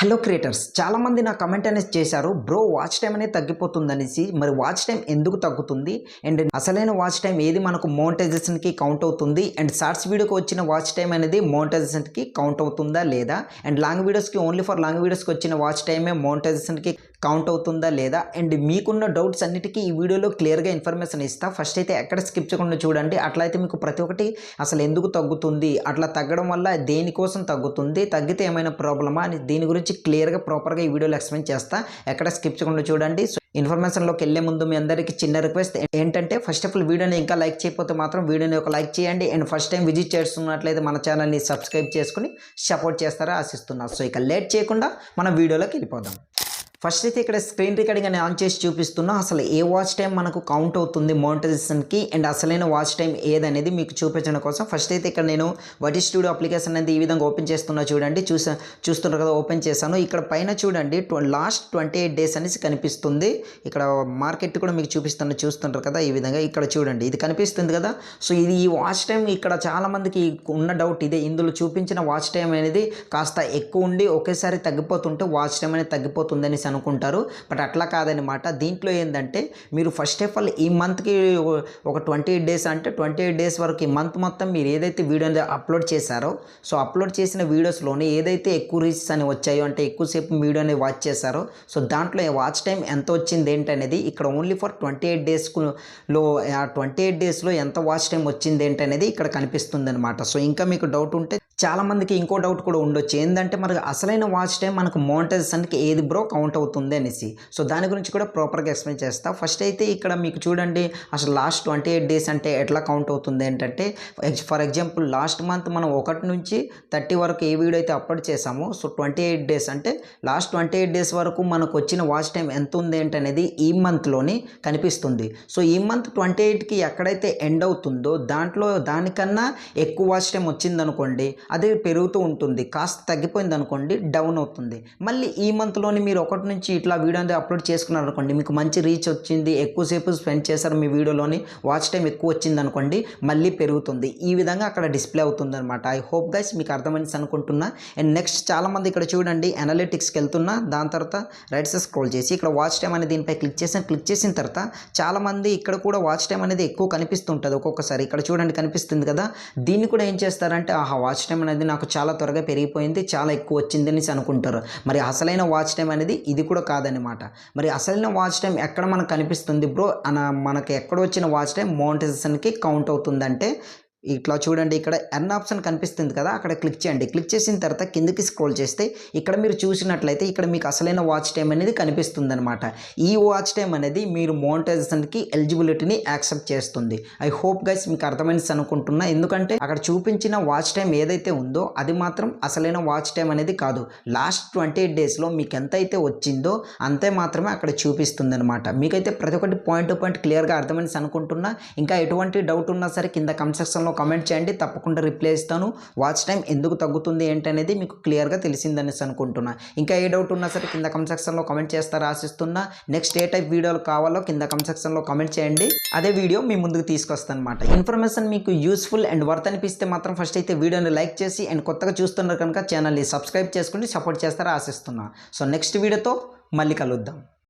Hello creators, చాలామంది నా comment అనేది చేశారు, బ్రో వాచ్ టైం అనేది తగ్గిపోతుందనేసి. మరి వాచ్ టైం ఎందుకు తగ్గుతుంది అండ్ అసలైన వాచ్ టైం ఏది మనకు మోనిటైజేషన్కి కౌంట్ అవుతుంది అండ్ షార్ట్స్ వీడియోకి వచ్చిన వాచ్ టైం అనేది మోనిటైజేషన్కి కౌంట్ అవుతుందా లేదా, అండ్ లాంగ్ వీడియోస్కి ఓన్లీ ఫర్ లాంగ్ వీడియోస్కి వచ్చిన వాచ్ టైమే మోనిటైజేషన్కి కౌంట్ అవుతుందా లేదా, అండ్ మీకున్న డౌట్స్ అన్నిటికీ ఈ వీడియోలో క్లియర్గా ఇన్ఫర్మేషన్ ఇస్తా. ఫస్ట్ అయితే ఎక్కడ స్కిప్ చేయకుండా చూడండి. అట్లయితే మీకు ప్రతి ఒక్కటి అసలు ఎందుకు తగ్గుతుంది, అట్లా తగ్గడం వల్ల దేనికోసం తగ్గుతుంది, తగ్గితే ఏమైనా ప్రాబ్లమా అని దీని గురించి క్లియర్గా ప్రాపర్గా ఈ వీడియోలో ఎక్స్ప్లెయిన్ చేస్తా. ఎక్కడ స్కిప్ చేయకుండా చూడండి. సో ఇన్ఫర్మేషన్లోకి వెళ్ళే ముందు మీ అందరికీ చిన్న రిక్వెస్ట్ ఏంటంటే, ఫస్ట్ ఆఫ్ ఆల్ వీడియోని ఇంకా లైక్ చేయకపోతే మాత్రం వీడియోని ఒక లైక్ చేయండి. అండ్ ఫస్ట్ టైం విజిట్ చేస్తున్నట్లయితే మన ఛానల్ని సబ్స్క్రైబ్ చేసుకుని సపోర్ట్ చేస్తారా ఆశిస్తున్నారు. సో ఇక లేట్ చేయకుండా మన వీడియోలోకి వెళ్ళిపోదాం. ఫస్ట్ అయితే ఇక్కడ స్క్రీన్ రికార్డింగ్ అని ఆన్ చేసి చూపిస్తున్నా. అసలు ఏ వాచ్ టైం మనకు కౌంట్ అవుతుంది మోనిటైజేషన్కి అండ్ అసలైన వాచ్ టైం ఏదనేది మీకు చూపించడం కోసం ఫస్ట్ అయితే ఇక్కడ నేను వైటీ స్టూడియో అప్లికేషన్ అనేది ఈ విధంగా ఓపెన్ చేస్తున్నా. చూడండి, చూస్తున్నారు కదా, ఓపెన్ చేశాను. ఇక్కడ పైన చూడండి లాస్ట్ 28 days అనేసి కనిపిస్తుంది. ఇక్కడ మార్కెట్ కూడా మీకు చూస్తుంటారు కదా, ఈ విధంగా ఇక్కడ చూడండి, ఇది కనిపిస్తుంది కదా. సో ఇది ఈ వాచ్ టైం ఇక్కడ చాలామందికి ఉన్న డౌట్ ఇదే. ఇందులో చూపించిన వాచ్ టైం అనేది కాస్త ఎక్కువ ఉండి ఒకేసారి తగ్గిపోతుంటే వాచ్ టైం అనేది తగ్గిపోతుంది అనేసి అనుకుంటారు. బట్ అట్లా కాదనమాట. దీంట్లో ఏంటంటే మీరు ఫస్ట్ ఆఫ్ ఆల్ ఈ మంత్కి ఒక 28 days అంటే 28 days వరకు ఈ మంత్ మొత్తం మీరు ఏదైతే వీడియో అప్లోడ్ చేశారో, సో అప్లోడ్ చేసిన వీడియోస్లోనే ఏదైతే ఎక్కువ రీచ్స్ అని వచ్చాయో, అంటే ఎక్కువసేపు వీడియో అనేది వాచ్ చేశారో, సో దాంట్లో వాచ్ టైం ఎంత వచ్చింది ఏంటనేది ఇక్కడ ఓన్లీ ఫర్ 28 daysలో ఆ 28 daysలో ఎంత వాచ్ టైం వచ్చింది ఏంటనేది ఇక్కడ కనిపిస్తుంది అనమాట. సో ఇంకా మీకు డౌట్ ఉంటే చాలామందికి ఇంకో డౌట్ కూడా ఉండొచ్చు, ఏంటంటే మనకు అసలైన వాచ్ టైం మనకు మోనిటైజేషన్కి ఏది బ్రో కౌంట్ అవుతుంది అనేసి. సో దాని గురించి కూడా ప్రాపర్గా ఎక్స్ప్లెయిన్ చేస్తా. ఫస్ట్ అయితే ఇక్కడ మీకు చూడండి, అసలు లాస్ట్ 28 days అంటే ఎట్లా కౌంట్ అవుతుంది ఏంటంటే, ఫర్ ఎగ్జాంపుల్ లాస్ట్ మంత్ మనం 1 నుంచి 30 వరకు ఏ వీడియో అయితే అప్లోడ్ చేసామో, సో 28 days అంటే లాస్ట్ 28 days వరకు మనకు వచ్చిన వాచ్ టైం ఎంత ఉంది ఏంటనేది ఈ మంత్లోని కనిపిస్తుంది. సో ఈ మంత్ 28కి ఎక్కడైతే ఎండ్ అవుతుందో దానికన్నా ఎక్కువ వాచ్ టైం వచ్చిందనుకోండి, అది పెరుగుతూ ఉంటుంది. కాస్త తగ్గిపోయింది అనుకోండి, డౌన్ అవుతుంది. మళ్ళీ ఈ మంత్లోని మీరు 1 నుంచి ఇట్లా వీడియో అనేది అప్లోడ్ చేసుకున్నారు అనుకోండి, మీకు మంచి రీచ్ వచ్చింది, ఎక్కువసేపు స్పెండ్ చేశారు మీ వీడియోలోని, వాచ్ టైం ఎక్కువ వచ్చింది అనుకోండి, మళ్ళీ పెరుగుతుంది. ఈ విధంగా అక్కడ డిస్ప్లే అవుతుంది అనమాట. ఐ హోప్ గైస్ మీకు అర్థమైంది అనుకుంటున్నా. అండ్ నెక్స్ట్ చాలామంది ఇక్కడ చూడండి అనలిటిక్స్కి వెళ్తున్నా, దాని తర్వాత రైట్ సైడ్ స్క్రోల్ చేసి ఇక్కడ వాచ్ టైం అనేది దీనిపై క్లిక్ చేసిన తర్వాత చాలామంది ఇక్కడ కూడా వాచ్ టైం అనేది ఎక్కువ కనిపిస్తుంటుంది ఒక్కొక్కసారి. ఇక్కడ చూడండి కనిపిస్తుంది కదా, దీన్ని కూడా ఏం చేస్తారంటే, ఆహా వాచ్ టైం అనేది నాకు చాలా త్వరగా పెరిగిపోయింది, చాలా ఎక్కువ వచ్చింది అనేసి అనుకుంటారు. మరి అసలైన వాచ్ టైం అనేది ఇది కూడా కాదనమాట. మరి అసలైన వాచ్ టైం ఎక్కడ మనకు కనిపిస్తుంది బ్రో మనకి ఎక్కడ వచ్చిన వాచ్ టైం మోనిటైజేషన్కి కౌంట్ అవుతుందంటే, ఇట్లా చూడండి, ఇక్కడ ఎర్న్ ఆప్షన్ కనిపిస్తుంది కదా, అక్కడ క్లిక్ చేయండి. క్లిక్ చేసిన తర్వాత కిందకి స్క్రోల్ చేస్తే ఇక్కడ మీరు చూసినట్లయితే ఇక్కడ మీకు అసలైన వాచ్ టైం అనేది కనిపిస్తుంది అనమాట. ఈ వాచ్ టైం అనేది మీరు మోనిటైజేషన్కి ఎలిజిబిలిటీని యాక్సెప్ట్ చేస్తుంది. ఐ హోప్ గైస్ మీకు అర్థమైంది అనుకుంటున్నా. ఎందుకంటే అక్కడ చూపించిన వాచ్ టైం ఏదైతే ఉందో అది మాత్రం అసలైన వాచ్ టైం అనేది కాదు. లాస్ట్ 28 daysలో మీకు ఎంత అయితే వచ్చిందో అంతే మాత్రమే అక్కడ చూపిస్తుంది అనమాట. మీకైతే ప్రతి ఒక్కటి పాయింట్ టు పాయింట్ క్లియర్గా అర్థమైంది అనుకుంటున్నా. ఇంకా ఎటువంటి డౌట్ ఉన్నా సరే కింద కమెంట్ సెక్షన్లో కామెంట్ చేయండి, తప్పకుండా రిప్లై ఇస్తాను. వాచ్ టైం ఎందుకు తగ్గుతుంది ఏంటనేది మీకు క్లియర్గా తెలిసిందనేసి అనుకుంటున్నా. ఇంకా ఏ డౌట్ ఉన్నా సరే కింద కమెంట్ సెక్షన్లో కామెంట్ చేస్తారా ఆశిస్తున్నా. నెక్స్ట్ ఏ టైప్ వీడియోలు కావాలో కింద కమెంట్ సెక్షన్లో కామెంట్ చేయండి, అదే వీడియో మీ ముందుకు తీసుకొస్తాను అనమాట. ఇన్ఫర్మేషన్ మీకు యూస్ఫుల్ అండ్ వర్త్ అనిపిస్తే మాత్రం ఫస్ట్ అయితే వీడియోని లైక్ చేసి అండ్ కొత్తగా చూస్తున్నారు కనుక ఛానల్ని సబ్స్క్రైబ్ చేసుకుని సపోర్ట్ చేస్తారా ఆశిస్తున్నా. సో నెక్స్ట్ వీడియోతో మళ్ళీ కలుద్దాం.